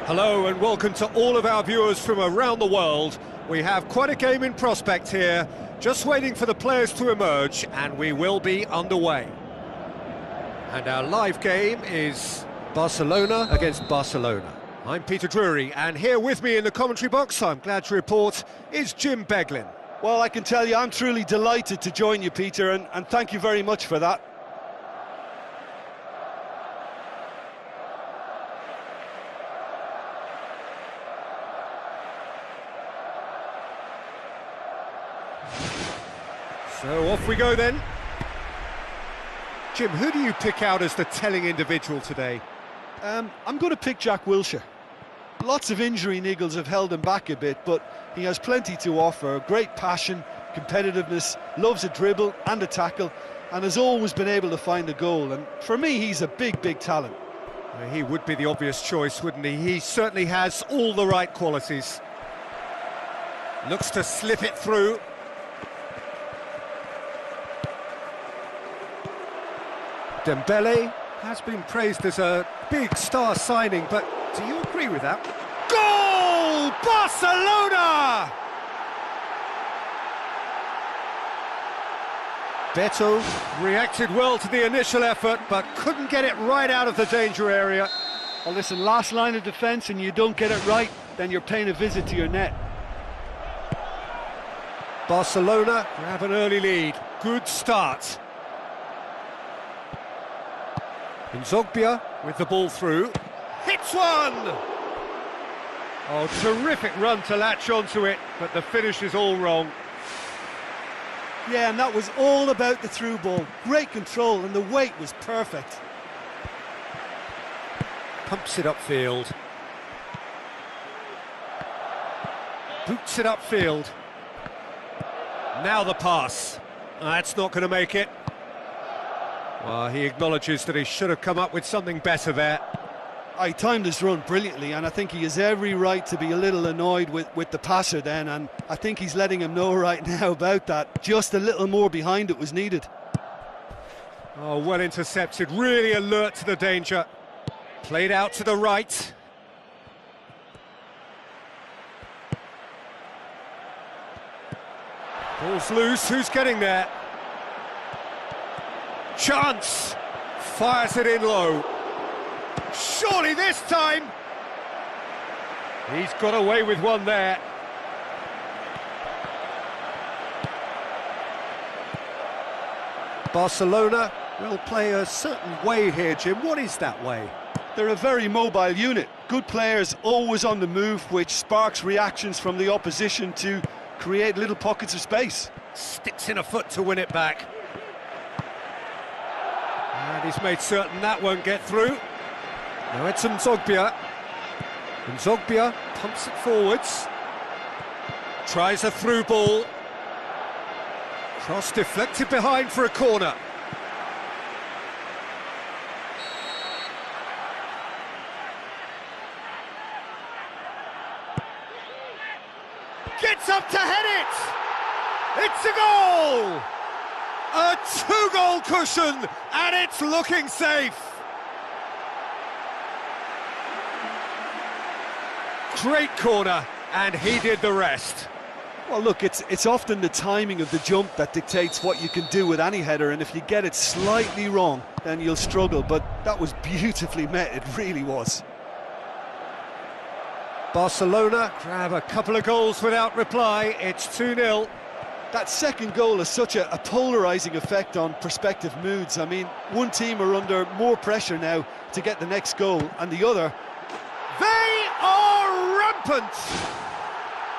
Hello and welcome to all of our viewers from around the world. We have quite a game in prospect here, just waiting for the players to emerge, and we will be underway. And our live game is Barcelona against Barcelona. I'm Peter Drury, and here with me in the commentary box, I'm glad to report, is Jim Beglin. Well, I can tell you I'm truly delighted to join you, Peter, and thank you very much for that. So off we go then. Jim, who do you pick out as the telling individual today? I'm going to pick Jack Wilshere. Lots of injury niggles have held him back a bit, but he has plenty to offer. Great passion, competitiveness, loves a dribble and a tackle, and has always been able to find a goal. And for me, he's a big talent. He would be the obvious choice, wouldn't he? He certainly has all the right qualities. Looks to slip it through. Dembele has been praised as a big star signing, but do you agree with that? Goal! Barcelona! Beto reacted well to the initial effort, but couldn't get it right out of the danger area. Well, listen, last line of defence and you don't get it right, then you're paying a visit to your net. Barcelona grab an early lead. Good start. Zogbia with the ball through, hits one! Oh, terrific run to latch onto it, but the finish is all wrong. Yeah, and that was all about the through ball. Great control, and the weight was perfect. Pumps it upfield. Boots it upfield. Now the pass. That's not going to make it. Well, he acknowledges that he should have come up with something better there. He timed his run brilliantly, and I think he has every right to be a little annoyed with the passer then, and I think he's letting him know right now about that. Just a little more behind it was needed. Oh, well intercepted, really alert to the danger. Played out to the right. Ball's loose, who's getting there? Chance! Fires it in low. Surely this time! He's got away with one there. Barcelona will play a certain way here, Jim. What is that way? They're a very mobile unit. Good players, always on the move, which sparks reactions from the opposition to create little pockets of space. Sticks in a foot to win it back. And he's made certain that won't get through. Now it's Zogbia. And Zogbia pumps it forwards. Tries a through ball. Cross deflected behind for a corner. Gets up to head it! It's a goal! A two-goal cushion, and it's looking safe. Great corner, and he did the rest. Well, look, it's often the timing of the jump that dictates what you can do with any header, and if you get it slightly wrong, then you'll struggle, but that was beautifully met, it really was. Barcelona grab a couple of goals without reply, it's 2-0. That second goal has such a polarising effect on prospective moods. I mean, one team are under more pressure now to get the next goal, and the other... They are rampant!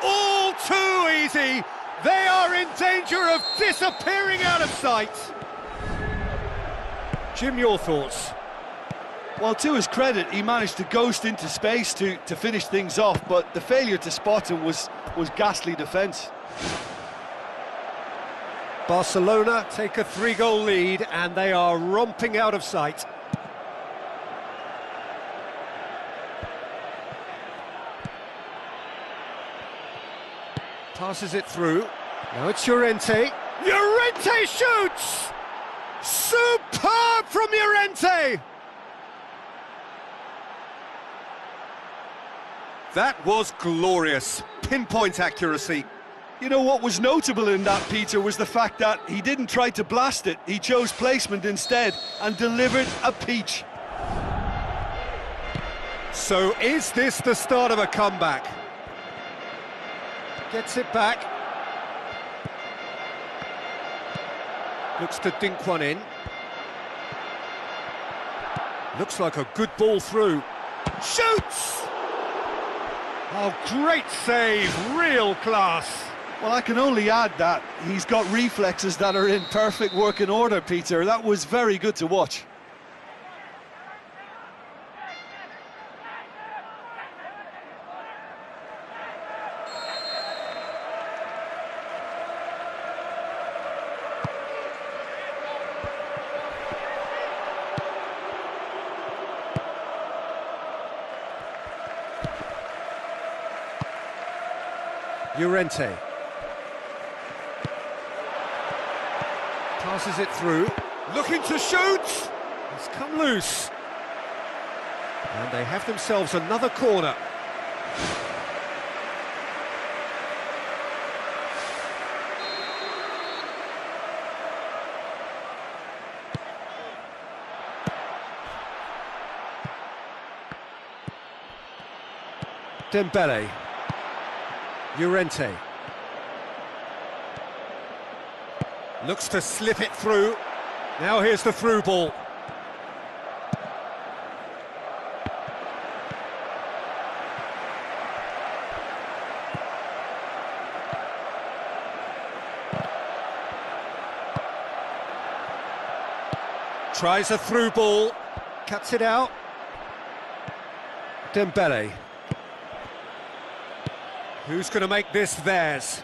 All too easy! They are in danger of disappearing out of sight! Jim, your thoughts? Well, to his credit, he managed to ghost into space to finish things off, but the failure to spot him was ghastly defence. Barcelona take a 3-goal lead and they are romping out of sight. Passes it through. Now it's Llorente. Llorente shoots! Superb from Llorente! That was glorious. Pinpoint accuracy. You know what was notable in that, Peter, was the fact that he didn't try to blast it. He chose placement instead and delivered a peach. So is this the start of a comeback? Gets it back. Looks to dink one in. Looks like a good ball through. Shoots! Oh, great save, real class. Well, I can only add that he's got reflexes that are in perfect working order, Peter. That was very good to watch. Llorente. Passes it through. Looking to shoot! It's come loose. And they have themselves another corner. Dembele. Llorente. Looks to slip it through. Now here's the through ball. Tries a through ball. Cuts it out. Dembele. Who's going to make this theirs?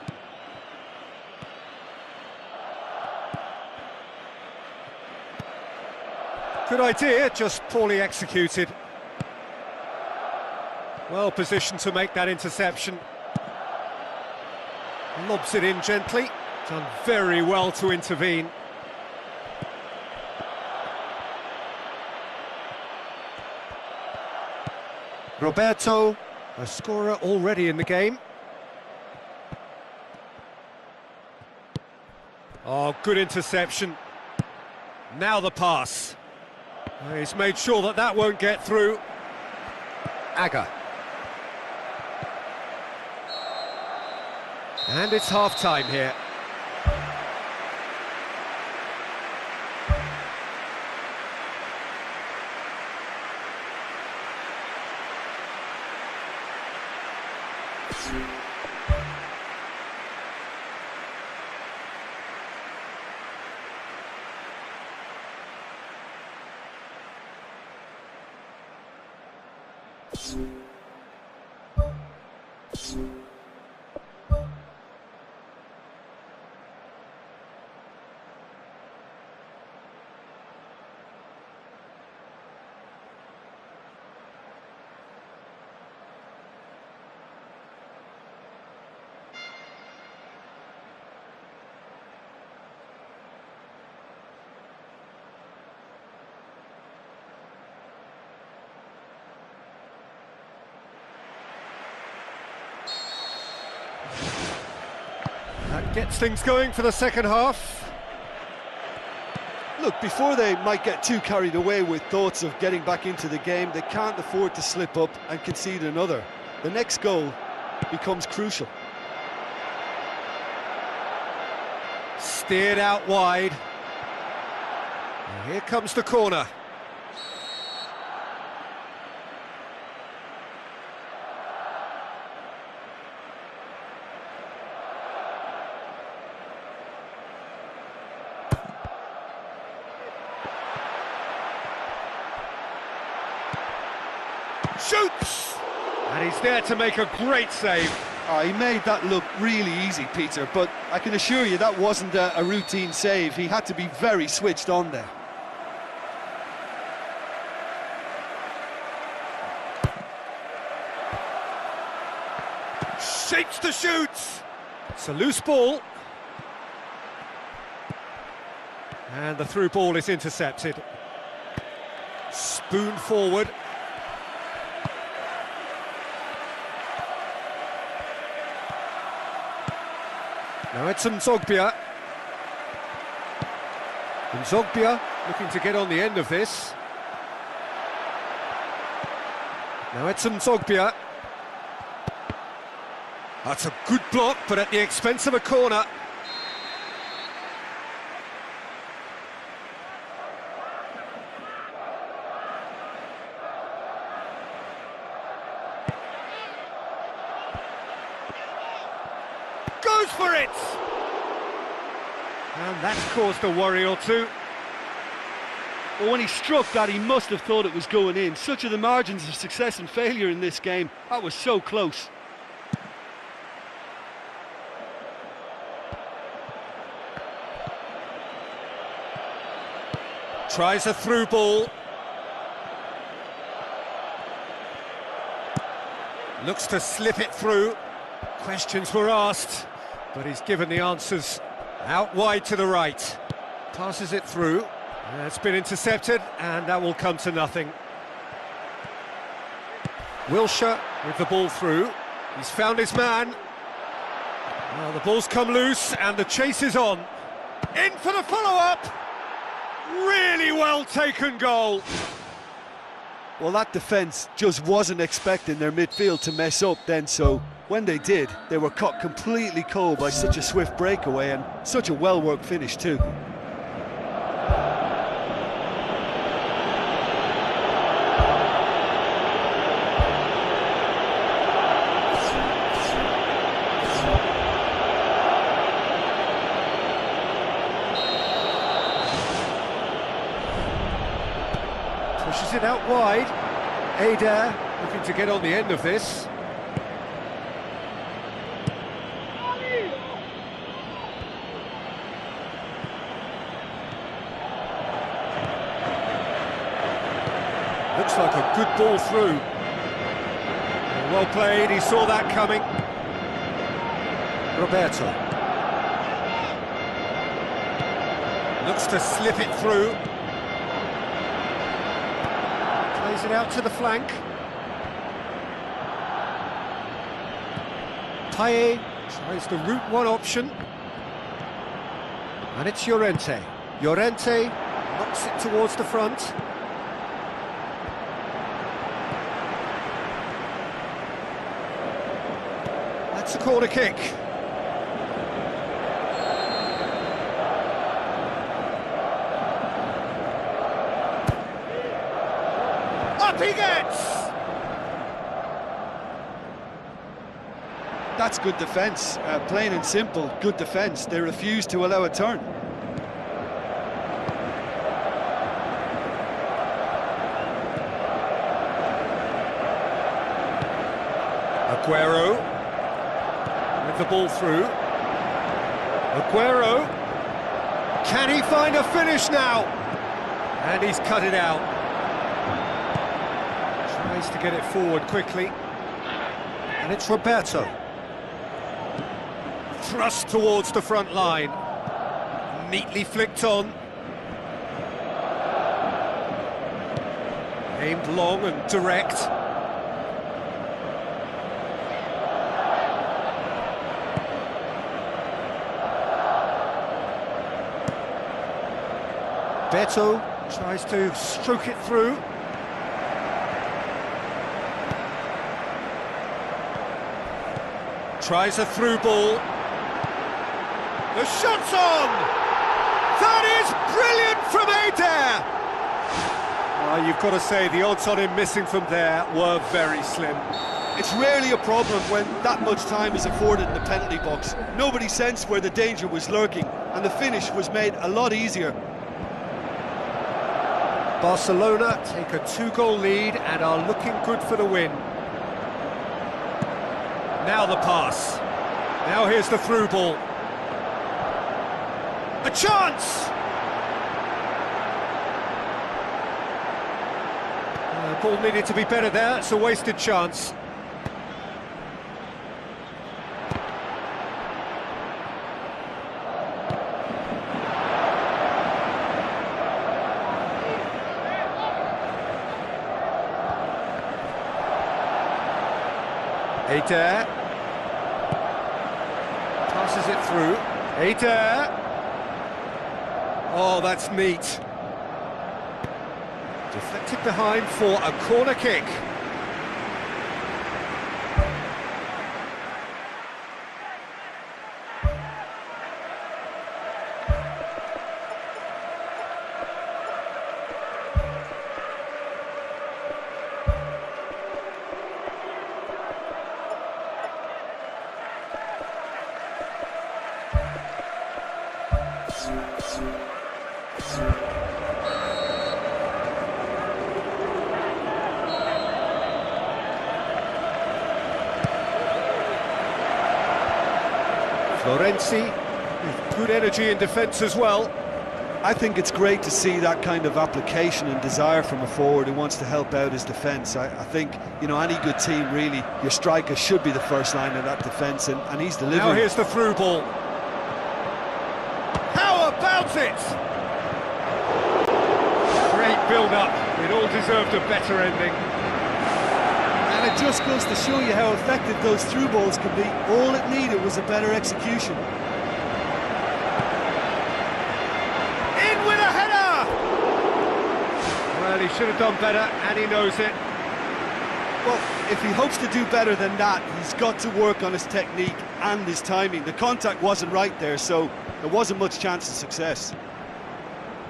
Good idea, just poorly executed. Well positioned to make that interception. Lobs it in gently. Done very well to intervene. Roberto, a scorer already in the game. Oh, good interception. Now the pass. He's made sure that that won't get through. Aga. And it's half-time here. That gets things going for the second half. Look, before they might get too carried away with thoughts of getting back into the game, they can't afford to slip up and concede another. The next goal becomes crucial. Steered out wide. And here comes the corner. Shoots! And he's there to make a great save. Oh, he made that look really easy, Peter, but I can assure you that wasn't a routine save. He had to be very switched on there. Shapes to shoot! It's a loose ball. And the through ball is intercepted. Spoon forward. Now it's Zogbia. And Zogbia looking to get on the end of this. Now it's Zogbia. That's a good block, but at the expense of a corner. Goes for it! And that's caused a worry or two. Well, when he struck that, he must have thought it was going in. Such are the margins of success and failure in this game. That was so close. Tries a through ball. Looks to slip it through. Questions were asked, but he's given the answers. Out wide to the right. Passes it through. It's been intercepted, and that will come to nothing. Wilshere with the ball through. He's found his man. Well, the ball's come loose, and the chase is on. In for the follow-up. Really well taken goal. Well, that defence just wasn't expecting their midfield to mess up then, so when they did, they were caught completely cold by such a swift breakaway and such a well-worked finish too. Pushes it out wide. Adair looking to get on the end of this. Looks like a good ball through. Well played, he saw that coming. Roberto. Looks to slip it through. Plays it out to the flank. Taye tries the route one option. And it's Llorente. Llorente knocks it towards the front. That's a corner kick. Up he gets! That's good defence, plain and simple, good defence. They refused to allow a turn. Aguero with the ball through. Aguero, can he find a finish now? And he's cut it out. Tries to get it forward quickly. And it's Roberto. Thrust towards the front line. Neatly flicked on. Aimed long and direct. Beto tries to stroke it through. Tries a through ball. The shot's on! That is brilliant from Adair! Well, you've got to say the odds on him missing from there were very slim. It's rarely a problem when that much time is afforded in the penalty box. Nobody sensed where the danger was lurking, and the finish was made a lot easier. Barcelona take a 2-goal lead and are looking good for the win. Now the pass. Now here's the through ball. A chance! The ball needed to be better there, it's a wasted chance. Adair. Passes it through. Hater. Oh, that's neat. Deflected behind for a corner kick. Florenzi with good energy in defence as well. I think it's great to see that kind of application and desire from a forward who wants to help out his defence. I think, you know, any good team really, your striker should be the first line of that defence, and he's delivering. Now here's the through ball. How about it? Great build-up. It all deserved a better ending. And it just goes to show you how effective those through balls can be. All it needed was a better execution. In with a header! Well, he should have done better, and he knows it. Well, if he hopes to do better than that, he's got to work on his technique and his timing. The contact wasn't right there, so there wasn't much chance of success.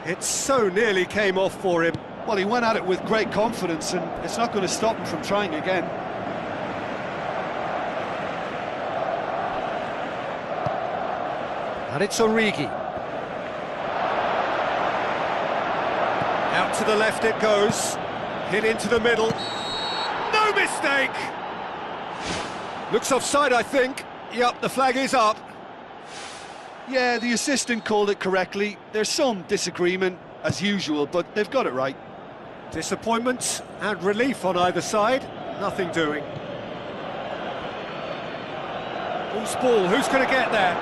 It so nearly came off for him. Well, he went at it with great confidence, and it's not going to stop him from trying again. And it's Origi. Out to the left it goes. Hit into the middle. No mistake! Looks offside, I think. Yep, the flag is up. Yeah, the assistant called it correctly. There's some disagreement, as usual, but they've got it right. Disappointment and relief on either side. Nothing doing. Who's ball? Who's going to get there?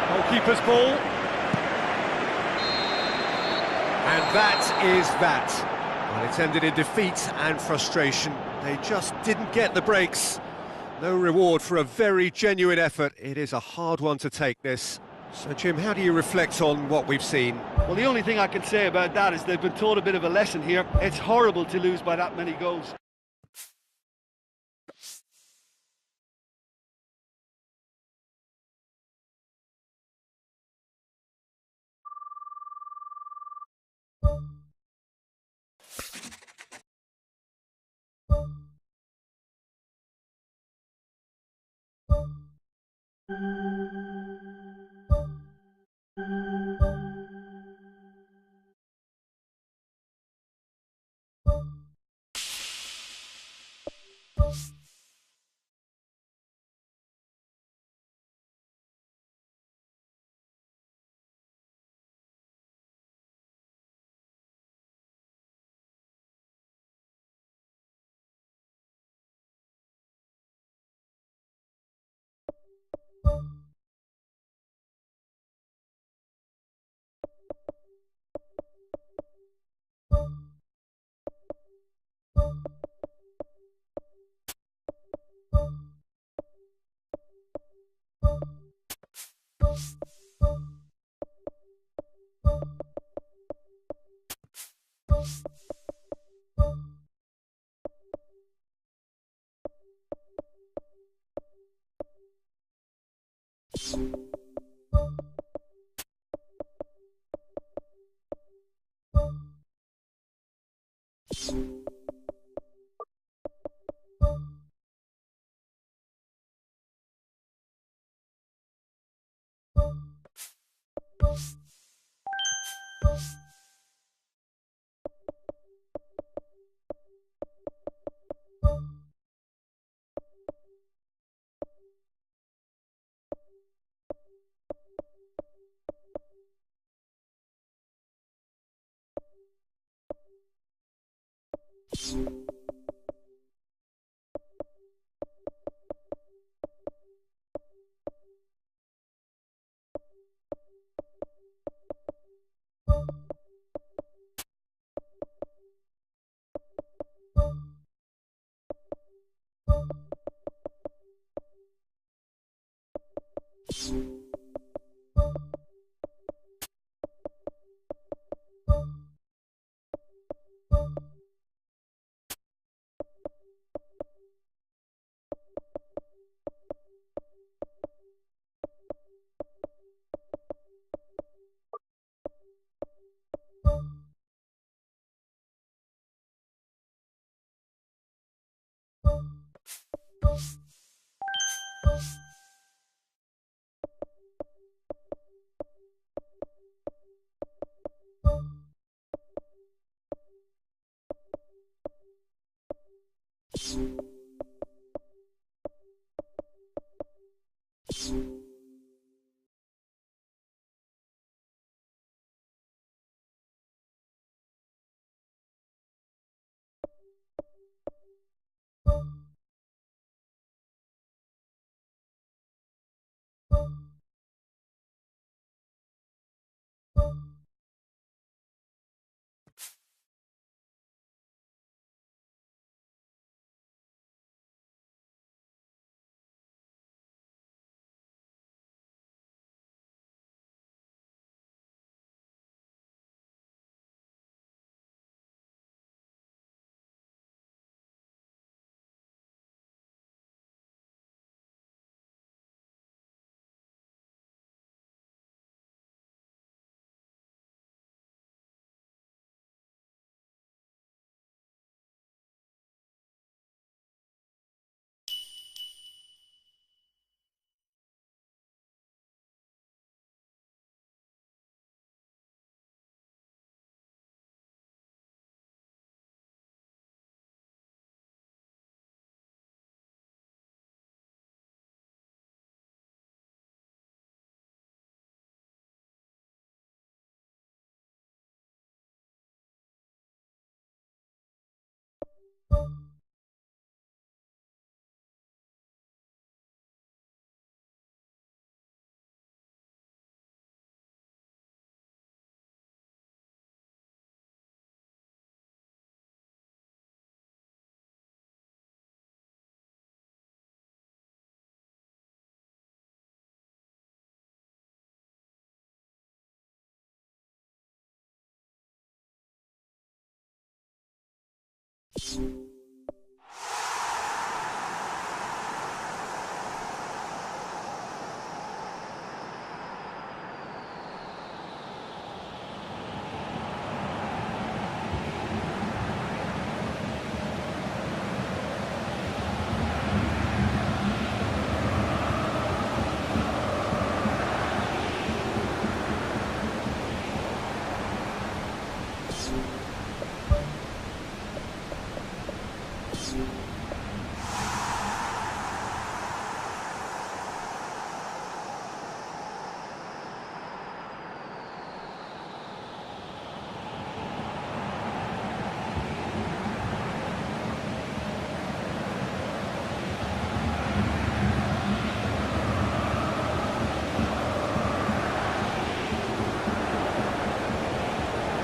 Goalkeeper's ball. And that is that. Well, it's ended in defeat and frustration. They just didn't get the breaks. No reward for a very genuine effort. It is a hard one to take, this. So, Jim, how do you reflect on what we've seen? Well, the only thing I can say about that is they've been taught a bit of a lesson here. It's horrible to lose by that many goals.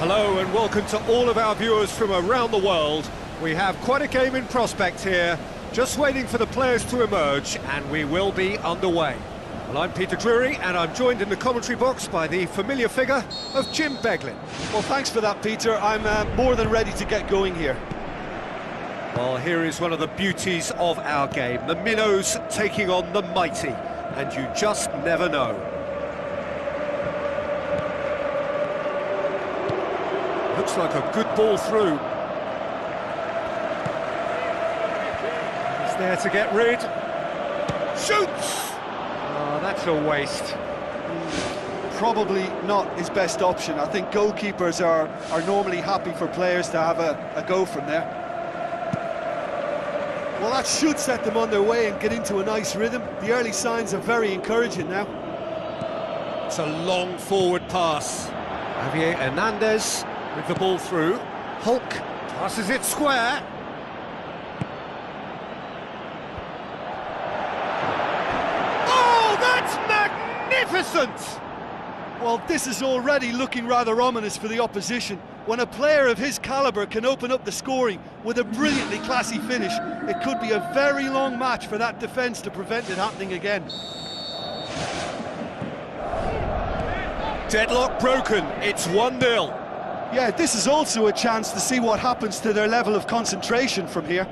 Hello and welcome to all of our viewers from around the world. We have quite a game in prospect here, just waiting for the players to emerge, and we will be underway. Well, I'm Peter Drury, and I'm joined in the commentary box by the familiar figure of Jim Beglin. Well, thanks for that, Peter. I'm more than ready to get going here. Well, here is one of the beauties of our game, the minnows taking on the mighty, and you just never know. Looks like a good ball through. He's there to get rid. Shoots! Oh, that's a waste. Probably not his best option. I think goalkeepers are normally happy for players to have a go from there. Well, that should set them on their way and get into a nice rhythm. The early signs are very encouraging now. It's a long forward pass. Javier Hernandez with the ball through. Hulk passes it square. Oh, that's magnificent! Well, this is already looking rather ominous for the opposition. When a player of his calibre can open up the scoring with a brilliantly classy finish, it could be a very long match for that defence to prevent it happening again. Deadlock broken, it's 1-0. Yeah, this is also a chance to see what happens to their level of concentration from here.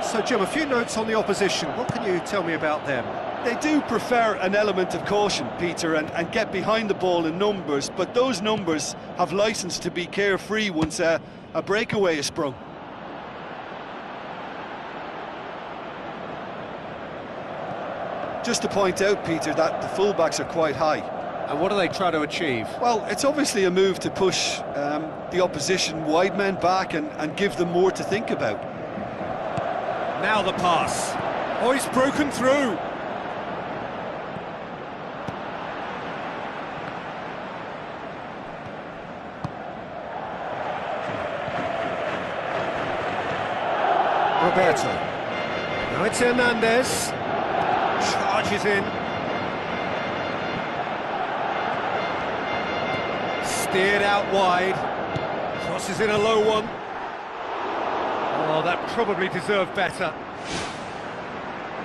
So, Jim, a few notes on the opposition. What can you tell me about them? They do prefer an element of caution, Peter, and get behind the ball in numbers, but those numbers have licence to be carefree once a breakaway is sprung. Just to point out, Peter, that the fullbacks are quite high. And what do they try to achieve? Well, it's obviously a move to push the opposition wide men back and give them more to think about. Now the pass. Oh, he's broken through. Roberto. Now it's Hernandez. Charges in. Steered out wide. Crosses in a low one. Oh, that probably deserved better.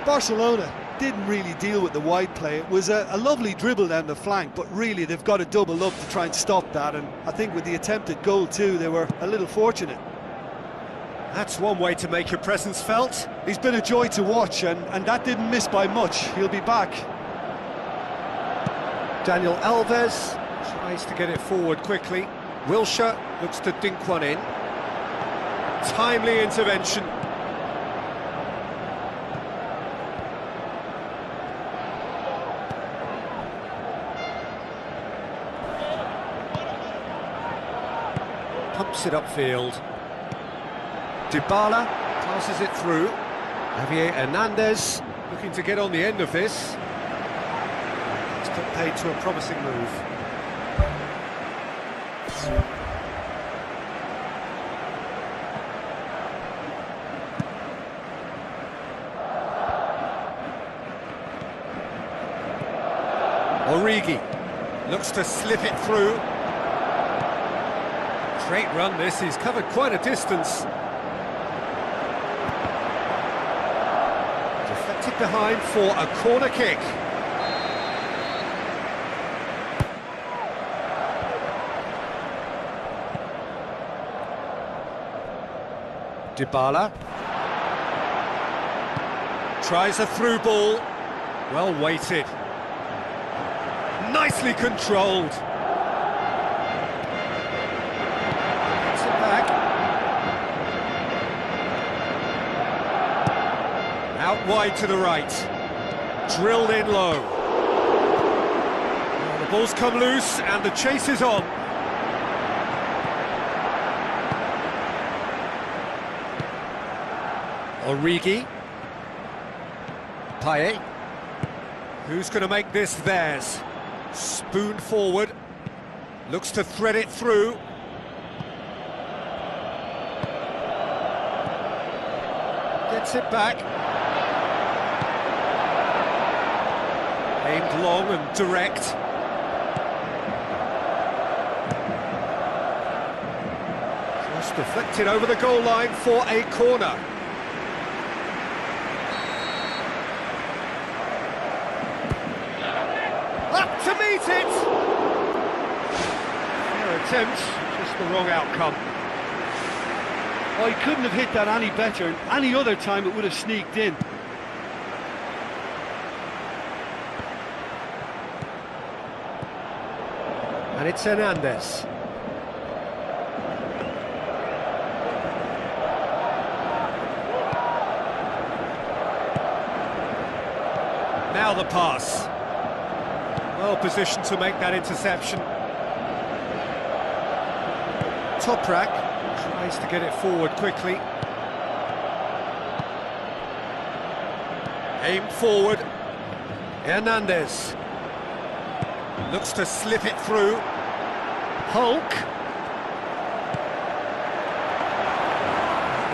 Barcelona didn't really deal with the wide play. It was a lovely dribble down the flank, but really they've got to double up to try and stop that, and I think with the attempted goal too, they were a little fortunate. That's one way to make your presence felt. He's been a joy to watch, and that didn't miss by much. He'll be back. Daniel Alves tries to get it forward quickly. Wilshere looks to dink one in. Timely intervention. Pumps it upfield. Dybala passes it through. Javier Hernandez looking to get on the end of this. It's got paid to a promising move. Origi looks to slip it through. Great run this, he's covered quite a distance. Deflected behind for a corner kick. Dybala tries a through ball, well weighted. Nicely controlled. Gets it back. Out wide to the right. Drilled in low. Well, the ball's come loose and the chase is on. Origi. Payet. Who's going to make this theirs? Spoon forward, looks to thread it through. Gets it back. Aimed long and direct. Just deflected over the goal line for a corner. Up to meet it! Fair attempt, just the wrong outcome. Oh, he couldn't have hit that any better. Any other time it would have sneaked in. And it's Hernandez. Now the pass. Well positioned to make that interception. Toprak tries to get it forward quickly. Aimed forward. Hernandez looks to slip it through. Hulk.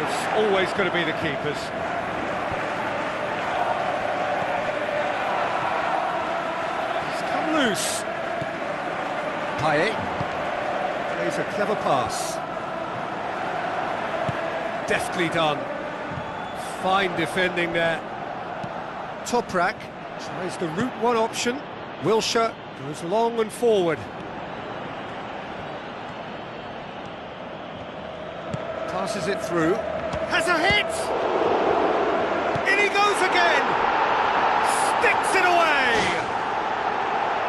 It's always going to be the keepers. Loose. Payet plays a clever pass. Deftly done. Fine defending there. Toprak tries the route one option. Wilshere goes long and forward. Passes it through. Has a hit! In he goes again! Sticks it away!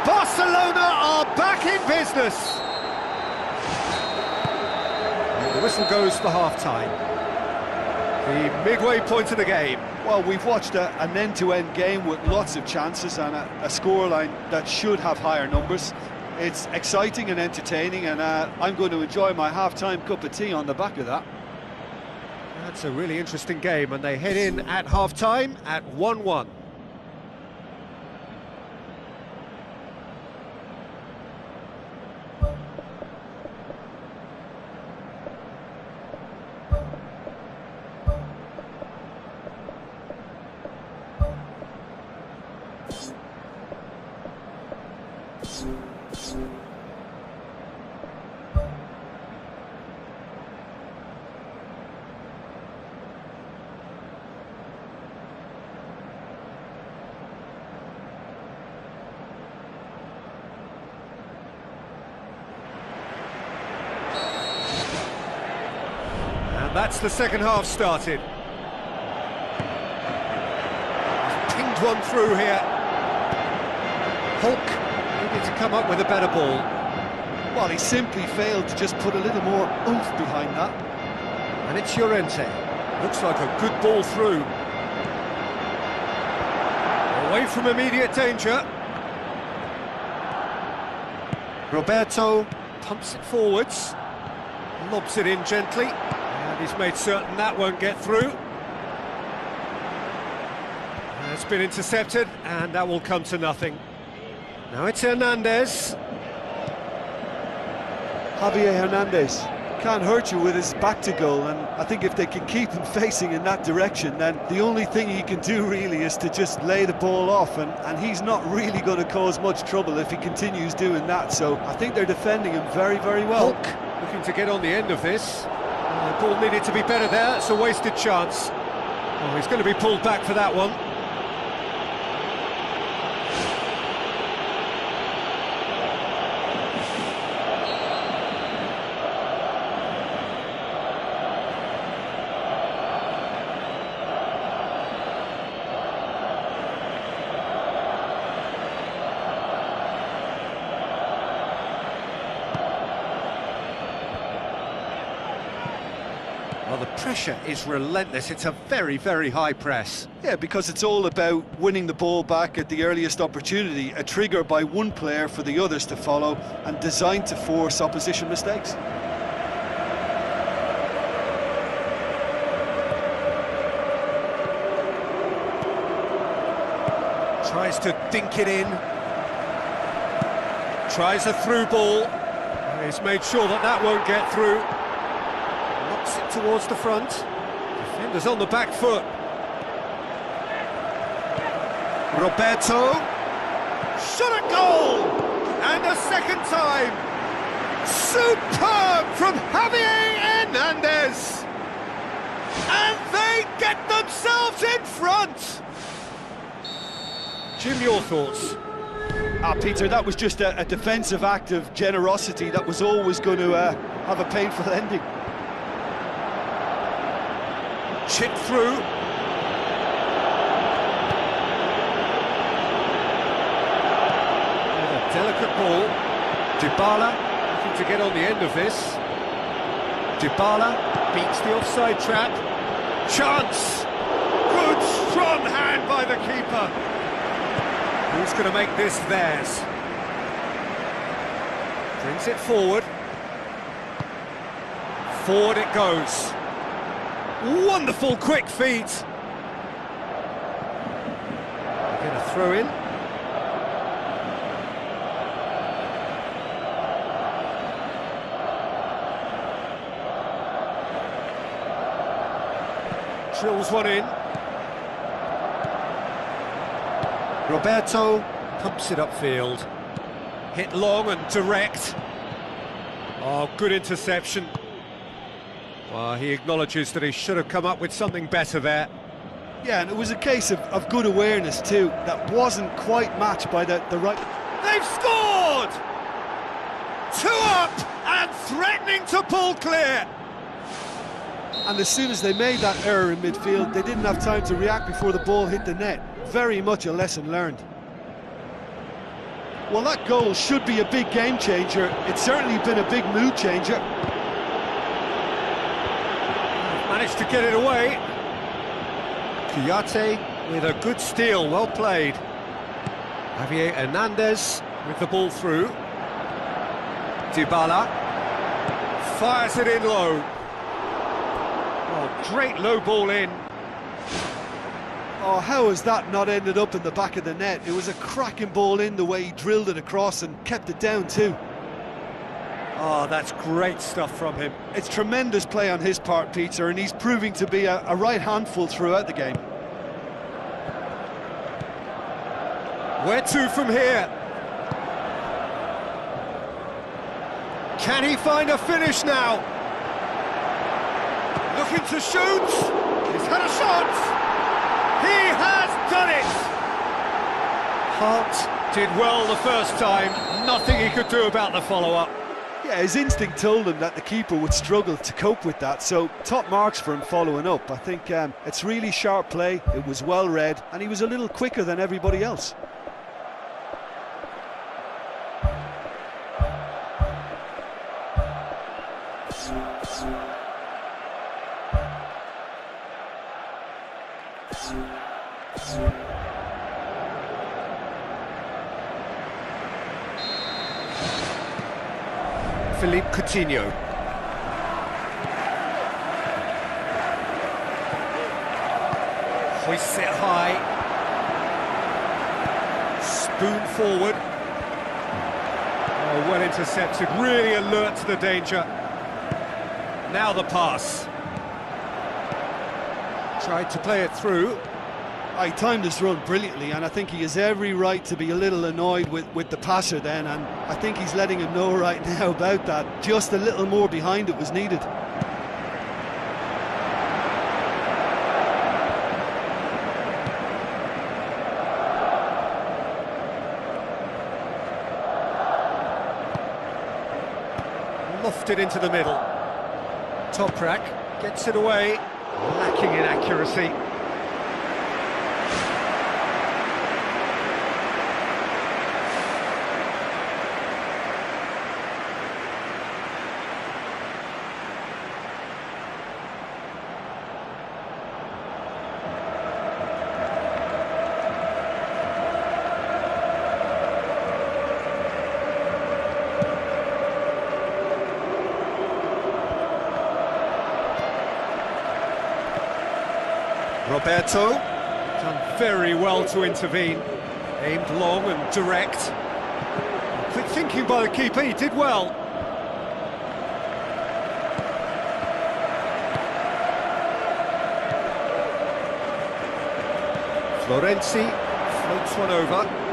Barcelona are back in business. The whistle goes for half-time. The midway point of the game. Well, we've watched an end-to-end game with lots of chances and a scoreline that should have higher numbers. It's exciting and entertaining, and I'm going to enjoy my half-time cup of tea on the back of that. That's a really interesting game, and they head in at half-time at 1-1. That's the second half started. He's pinged one through here. Hulk needed to come up with a better ball. Well, he simply failed to just put a little more oomph behind that. And it's Llorente. Looks like a good ball through. Away from immediate danger. Roberto pumps it forwards. Lobs it in gently. And he's made certain that won't get through. It's been intercepted, and that will come to nothing. Now it's Hernandez. Javier Hernandez can't hurt you with his back to goal, and I think if they can keep him facing in that direction, then the only thing he can do really is to just lay the ball off, and he's not really going to cause much trouble if he continues doing that. So I think they're defending him very, very well. Hulk looking to get on the end of this. The ball needed to be better there. It's a wasted chance. Oh, he's going to be pulled back for that one. Well, the pressure is relentless. It's a very, very high press. Yeah, because it's all about winning the ball back at the earliest opportunity, a trigger by one player for the others to follow, and designed to force opposition mistakes. Tries to dink it in. Tries a through ball. He's made sure that that won't get through. Knocks it towards the front. Defender's on the back foot. Roberto. Shot a goal! And a second time. Superb from Javier Hernandez. And they get themselves in front. Jim, your thoughts? Peter, that was just a defensive act of generosity that was always going to have a painful ending. Chip through. With a delicate ball. Dybala looking to get on the end of this. Dybala beats the offside trap. Chance! Good strong hand by the keeper. Who's going to make this theirs? Brings it forward. Forward it goes. Wonderful quick feet. Going to throw in. Drills one in. Roberto pumps it upfield. Hit long and direct. Oh, good interception. Well, he acknowledges that he should have come up with something better there. Yeah, and it was a case of good awareness too, that wasn't quite matched by the right... They've scored! 2 up and threatening to pull clear. And as soon as they made that error in midfield, they didn't have time to react before the ball hit the net. Very much a lesson learned. Well, that goal should be a big game changer. It's certainly been a big mood changer. Managed to get it away. Kouyaté with a good steal, well played. Javier Hernandez with the ball through. Dybala fires it in low. Oh, great low ball in. Oh, how has that not ended up in the back of the net? It was a cracking ball in, the way he drilled it across and kept it down too. Oh, that's great stuff from him. It's tremendous play on his part, Peter, and he's proving to be a right handful throughout the game. Where to from here? Can he find a finish now? Looking to shoot. He's had a shot. He has done it. Hart did well the first time. Nothing he could do about the follow-up. Yeah, his instinct told him that the keeper would struggle to cope with that, so top marks for him following up. I think it's really sharp play, it was well read, and he was a little quicker than everybody else. Philippe Coutinho. Hoists it high. Spoon forward. Oh, well intercepted, really alert to the danger. Now the pass. Tried to play it through. He timed his run brilliantly, and I think he has every right to be a little annoyed with the passer then, and I think he's letting him know right now about that. Just a little more behind it was needed. Lofted into the middle. Toprak gets it away, lacking in accuracy. Roberto, done very well to intervene, aimed long and direct. Quick thinking by the keeper, he did well. Florenzi floats one over.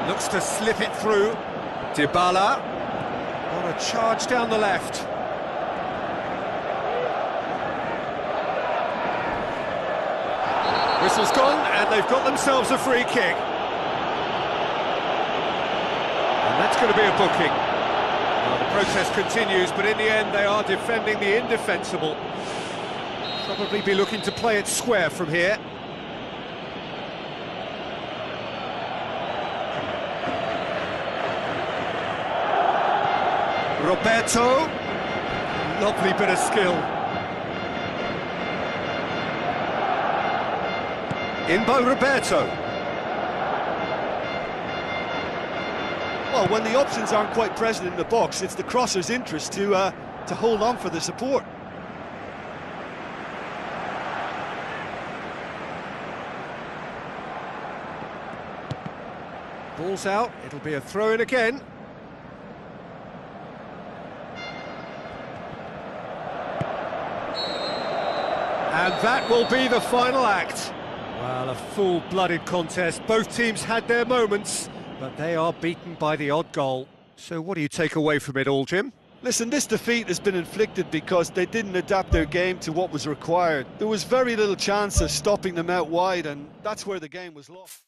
Looks to slip it through. Dybala on a charge down the left. Whistle's gone, and they've got themselves a free kick. And that's going to be a booking. Well, the protest continues, but in the end they are defending the indefensible. Probably be looking to play it square from here. Roberto, lovely bit of skill. In by Roberto. Well, when the options aren't quite present in the box, it's the crosser's interest to hold on for the support. Ball's out, it'll be a throw-in again. And that will be the final act. Well, a full-blooded contest. Both teams had their moments, but they are beaten by the odd goal. So what do you take away from it all, Jim? Listen, this defeat has been inflicted because they didn't adapt their game to what was required. There was very little chance of stopping them out wide, and that's where the game was lost.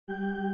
you.